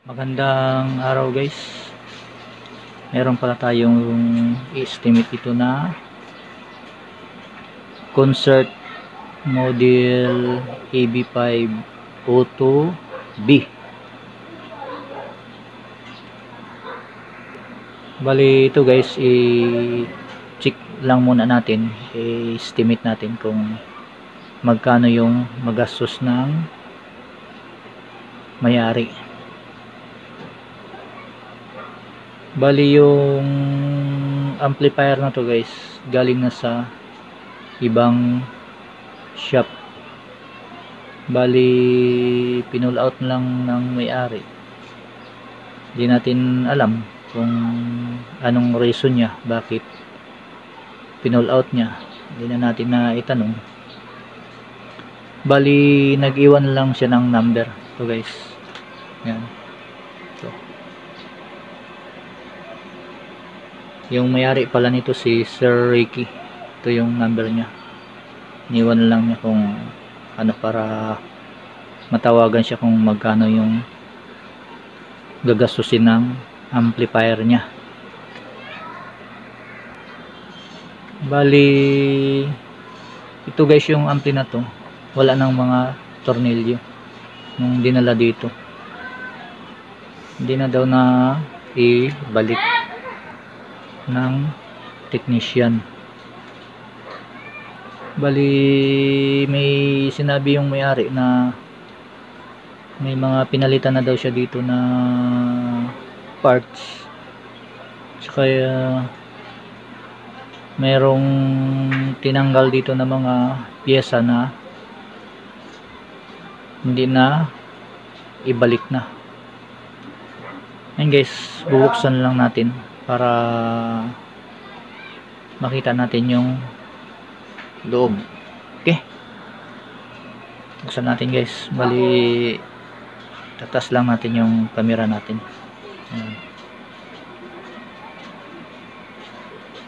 Magandang araw guys. Meron pala tayong estimate ito na concert model AB5 Auto B. Bali ito guys, i-check lang muna natin, i-estimate natin kung magkano yung magastos ng may-ari. Bali yung amplifier na to guys, galing na sa ibang shop. Bali pinull out lang ng may-ari. Hindi natin alam kung anong reason niya, bakit pinull out niya. Hindi na natin na itanong. Bali nag-iwan lang siya ng number to guys. Yan. Yung may-ari pala nito si Sir Ricky. Ito yung number niya. Iniwan lang niya kung ano, para matawagan siya kung magkano yung gagastusin ng amplifier niya. Bali ito guys, yung ampli na to wala nang mga tornilyo nung dinala dito. Hindi na daw na ibalik ng technician. Bali may sinabi yung may-ari na may mga pinalitan na daw siya dito na parts, kaya merong tinanggal dito na mga piyesa na hindi na ibalik na. Ayun guys, bubuksan lang natin para makita natin yung loob. Okay, buksan natin guys. Bali tatas lang natin yung camera natin. Ayan.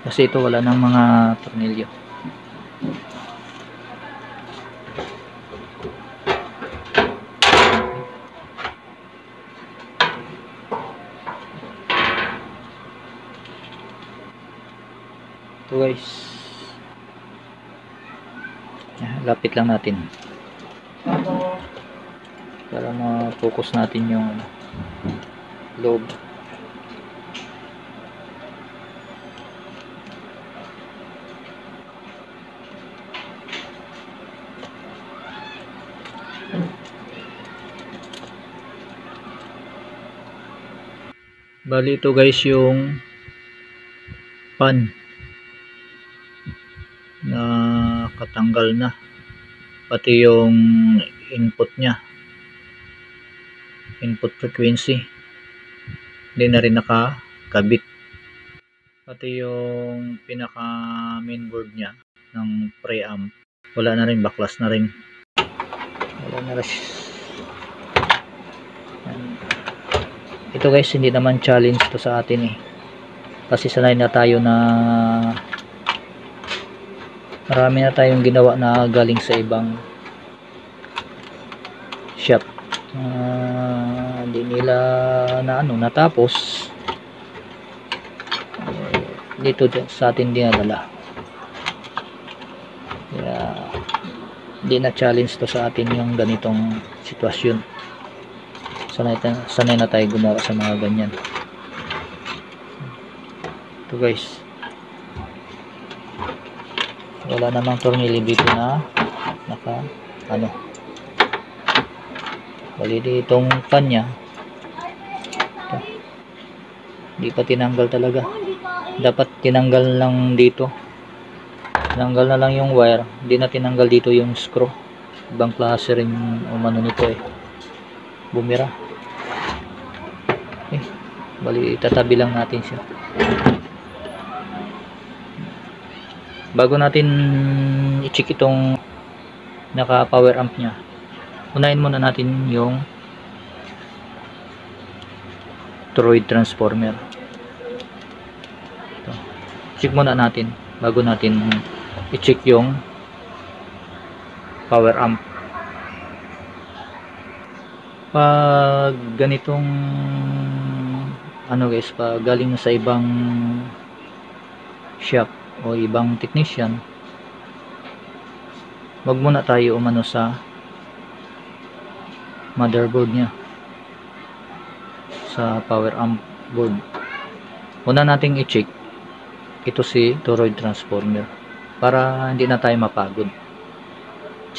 Kasi ito wala ng mga tornilyo. Ito guys, lapit lang natin para ma-focus natin yung loob. Bali ito guys yung pan na katanggal na, pati yung input nya, input frequency hindi na rin nakakabit, pati yung pinaka mainboard nya ng preamp wala na rin, backlash na rin, wala na rin. Ito guys, hindi naman challenge to sa atin kasi sanay na tayo na marami na tayong ginawa na galing sa ibang shop. Hindi nila na natapos dito sa atin dinadala. Kaya hindi na challenge to sa atin yung ganitong sitwasyon. Sanay na tayo gumawa sa mga ganyan. Ito guys, wala namang tornilyo dito na bali ditong fan nya ito, hindi pa tinanggal talaga. Dapat tinanggal lang dito, tinanggal na lang yung wire, hindi na tinanggal dito yung screw. Ibang klase rin umano nito bumira. Bali tatabi lang natin siya. Bago natin i-check itong naka power amp nya, unahin muna natin yung toroid transformer. Ito, check muna natin bago natin i-check yung power amp. pag ganitong ano guys, pag galing na sa ibang shop o ibang technician, wag muna tayo umano sa motherboard nya, sa power amp board. Una nating i-check ito si toroid transformer para hindi na tayo mapagod.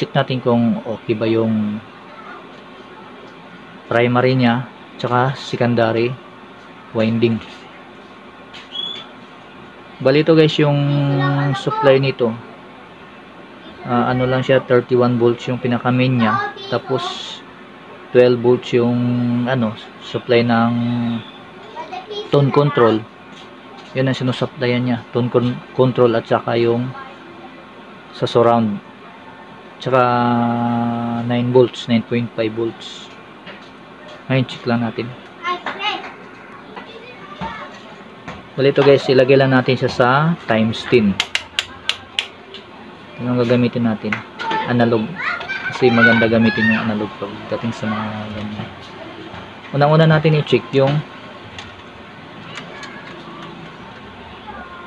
Check natin kung okay ba yung primary nya tsaka secondary winding. Balito guys, yung supply nito ano lang siya, 31 volts yung pinaka main nya, tapos 12 volts yung ano supply ng tone control. Yun ang sinusupplyan niya, tone control at saka yung sa surround, tsaka 9 volts, 9.5 volts. Ngayon check lang natin. Well, ito guys, ilagay lang natin siya sa times 10. Ito ang gagamitin natin, analog, kasi maganda gamitin yung analog pagdating sa mga ganyan. Unang-una natin i-check yung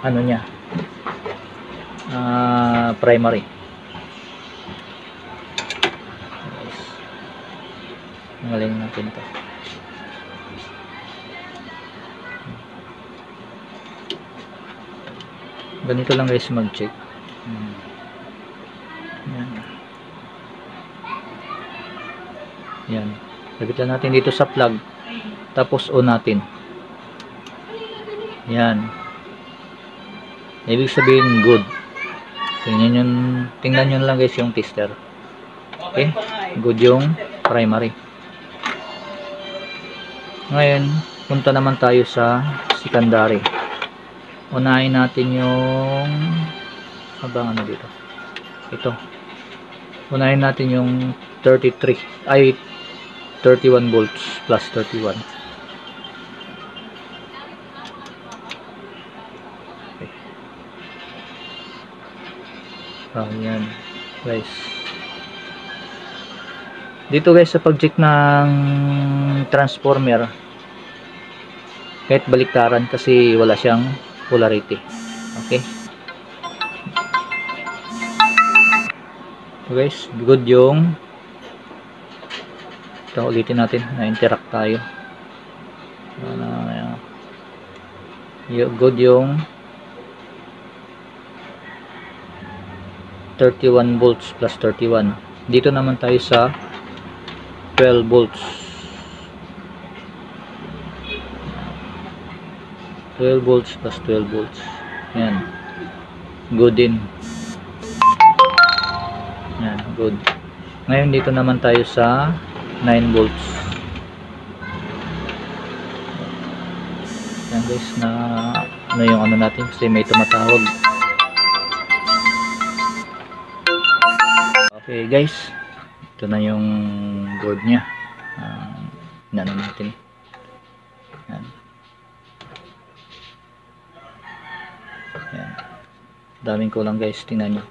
ano niya, primary. Ngaling natin to. Ganito lang guys mag-check. Yan. Yan. Lagit lang natin dito sa plug. Tapos on natin. Yan. Ibig sabihin good. Tingnan nyo lang guys yung tester. Okay? Good yung primary. Ngayon, punta naman tayo sa secondary. Unahin natin yung ano dito. Ito. Unahin natin yung 31 volts plus 31. Yan guys, dito guys sa pag-check ng transformer, kahit baliktaran kasi wala siyang polarity. Okay, so guys, good yung ito, ulitin natin na interact tayo. Good yung 31 volts plus 31. Dito naman tayo sa 12 volts. 12 volts plus 12 volts. Yan. Good din. Yan, good. Ngayon dito naman tayo sa 9 volts. Yan guys, na ano yung ano natin kasi may tumatawag. Okay guys, ito na yung board nya. Ano natin. Yan. Yan. Daming kulang guys, tingnan nyo.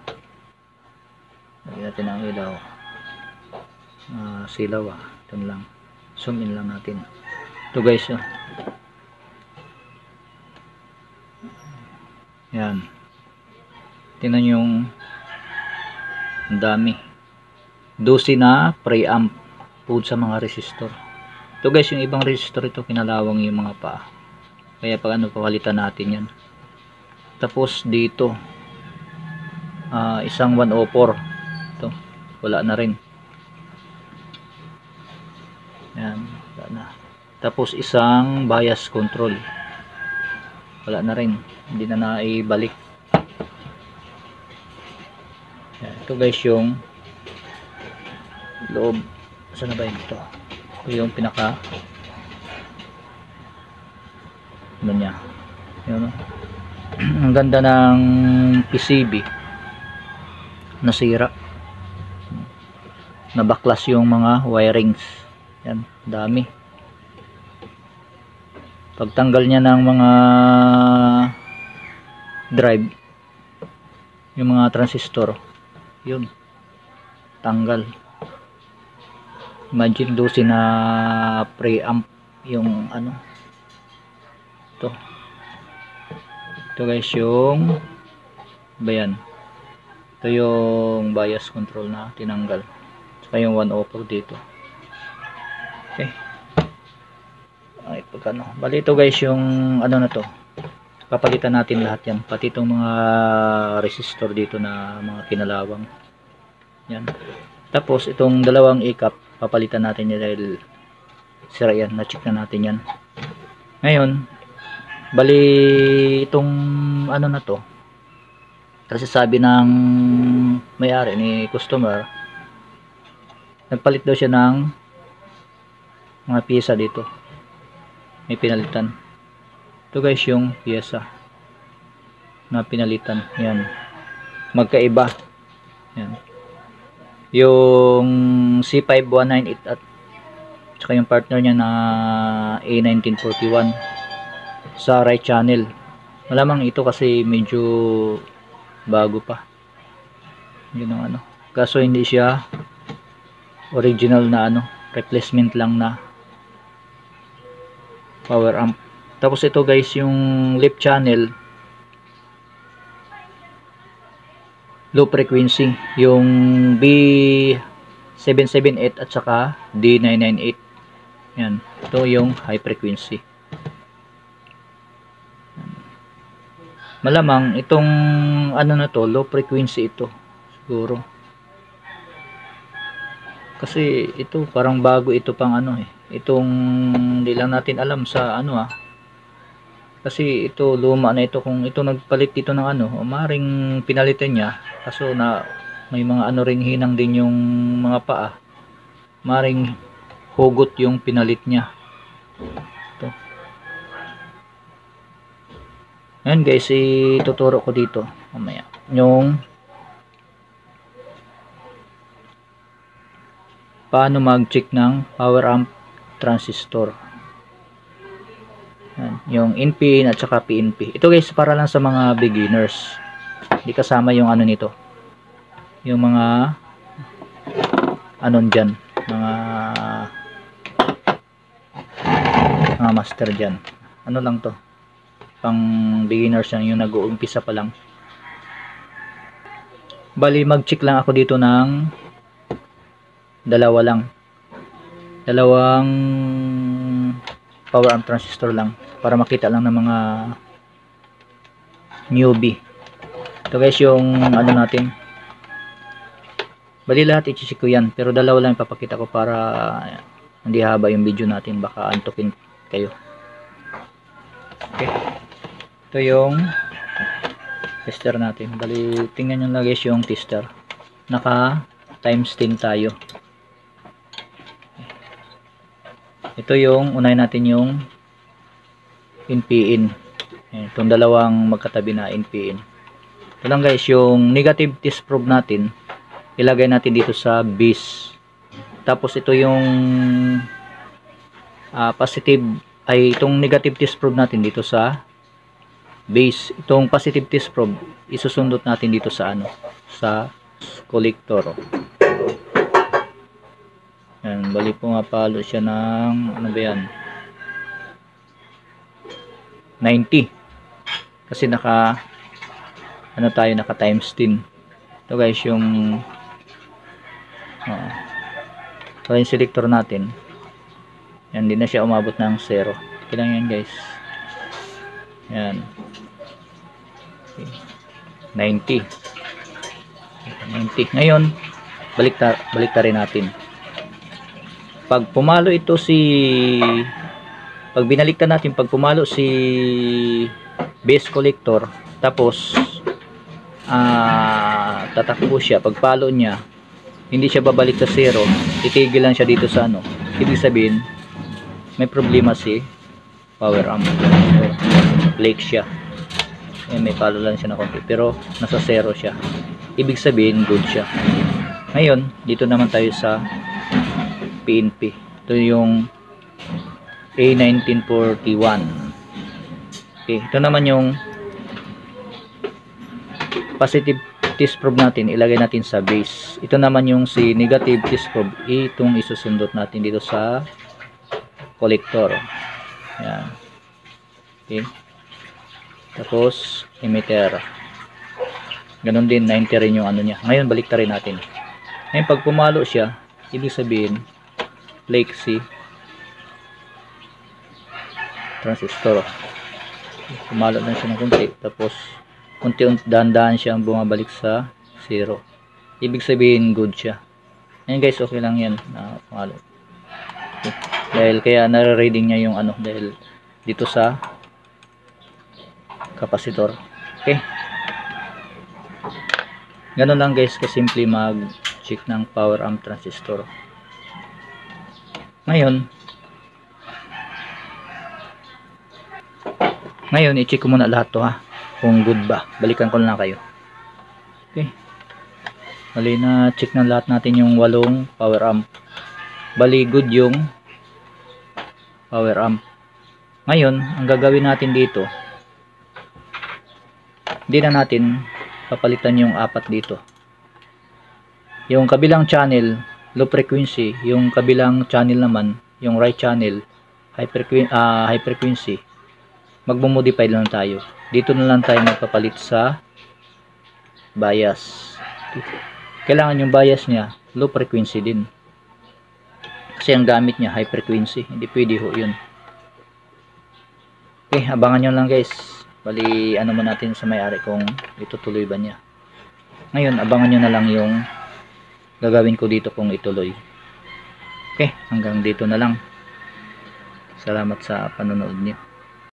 Lagyan natin ang ilaw. Silaw ito lang. Zoom in lang natin. Ito guys. Yan. Tingnan yung ang dami. 12 na preamp po sa mga resistor. Ito guys, yung ibang resistor ito kinalawang yung mga paa. Kaya pag ano, palitan natin yan. Tapos dito isang 104. Ito, wala na rin. Yan, wala na. Tapos isang bias control. Wala na rin. Hindi na naibalik. Ito guys yung loob. Saan na ba ito? Ito yung pinaka ano niya. Yun, ang ganda ng PCB. Nasira. Nabaklas yung mga wirings. Yan, dami. Pagtanggal niya ng mga drive, yung mga transistor, yun, tanggal. Imagine 12 na preamp yung ano. Ito guys yung bayan. Ito yung bias control na tinanggal. Saka yung 104 dito. Okay. Ay, pagkano. Bali ito guys yung ano na to. Papalitan natin lahat yan. Pati itong mga resistor dito na mga kinalawang. Yan. Tapos itong dalawang ikap papalitan natin yan dahil sira yan. Na-check na natin yan. Ngayon, bali itong ano na to. Kasi sabi ng may-ari ni customer, nagpalit daw siya ng mga piyesa dito. May pinalitan. Ito guys yung piyesa na pinalitan. Yan. Magkaiba. Yan. Yung C5198 at saka yung partner niya na A1941 sa right channel. Malamang ito kasi medyo bago pa. Yun ang ano. Kaso hindi siya original na ano, replacement lang na power amp. Tapos ito guys yung left channel low frequency, yung B778 at saka D998. Yan, ito yung high frequency. Malamang itong ano na to, low frequency ito siguro. Kasi ito parang bago ito pang ano eh. Itong hindi lang natin alam sa ano kasi ito luma na ito. Kung ito nagpalit dito ng ano, maring pinalitan niya. Kaso na may mga ano ring hinang din yung mga paa. Maring hugot yung pinalit niya. Ito. Ayan guys, ituturo ko dito mamaya. Yung paano mag-check ng power amp transistor. Yan, yung NPN at saka PNP. Ito guys para lang sa mga beginners. Hindi kasama yung ano nito. Yung mga anon dyan. Mga master dyan. Ano lang to. Pang beginners yan. Yung nag-uumpisa pa lang. Bali mag-check lang ako dito ng dalawa lang. Dalawang power amp transistor lang para makita lang ng mga newbie. Ito guys yung ano natin. Bali lahat i-check ko yan pero dalawa lang ipapakita ko para hindi haba yung video natin, baka antukin kayo. Okay. Ito yung tester natin. Bali tingnan nyo lang guys yung tester. Naka times 10 tayo. Ito yung unahin natin yung NPN. Itong dalawang magkatabi na NPN. Ito lang guys yung negative test probe natin. Ilagay natin dito sa base. Tapos ito yung positive ay itong negative test probe natin dito sa base. Itong positive test probe isusundot natin dito sa ano, sa collector. Yan, bali pumapalo siya ng ano ba yan, 90 kasi naka ano tayo, naka times 10. Ito guys yung so yung selector natin yan, hindi na siya umabot ng 0. Okay lang yan guys. Yan okay. 90. Ngayon baliktarin natin. Pag pumalo ito pag binaliktad natin, pag pumalo si base collector, tapos tatakbo siya, pag palo niya hindi siya babalik sa 0, titigil lang siya dito sa ano, ibig sabihin may problema si power amp. So, flake siya. May palo lang siya na konti pero nasa 0 siya, ibig sabihin good siya. Ngayon dito naman tayo sa PNP. Ito yung A1941. Okay, ito naman yung positive test probe natin, ilagay natin sa base. Ito naman yung si negative test probe, itong isusundot natin dito sa collector. Yan. Okay. Tapos emitter. Ganon din, 90 rin yung ano niya. Ngayon baliktarin natin. Ngayon pag pumalo siya, ibig sabihin flexi transistor. Pumalo na siya ng kunti, tapos unti-unti dahan-dahan siyang bumabalik sa 0. Ibig sabihin good siya. Ngayon guys, okay lang yan na pumalo. Okay. Dahil kaya nare-reading niya yung ano, dahil dito sa capacitor. Okay. Ganun lang guys, kasimple mag-check ng power amp transistor. Ngayon i-check ko muna lahat to ha, kung good ba. Balikan ko na kayo. Okay. Bali na check na lahat natin yung 8 power amp. Bali good yung power amp. Ngayon, ang gagawin natin dito, hindi na natin papalitan yung 4 dito. Yung kabilang channel low frequency, yung kabilang channel naman, yung right channel high frequency, magmo-modify lang tayo. Dito na lang tayo magpapalit sa bias. Kailangan yung bias niya low frequency din, kasi ang gamit niya high frequency, hindi pwede ho yun. Okay, abangan nyo lang guys. Bali ano man natin sa may-ari kung itutuloy ba niya. Ngayon abangan nyo na lang yung gagawin ko dito kung ituloy. Okay, hanggang dito na lang. Salamat sa panonood niyo.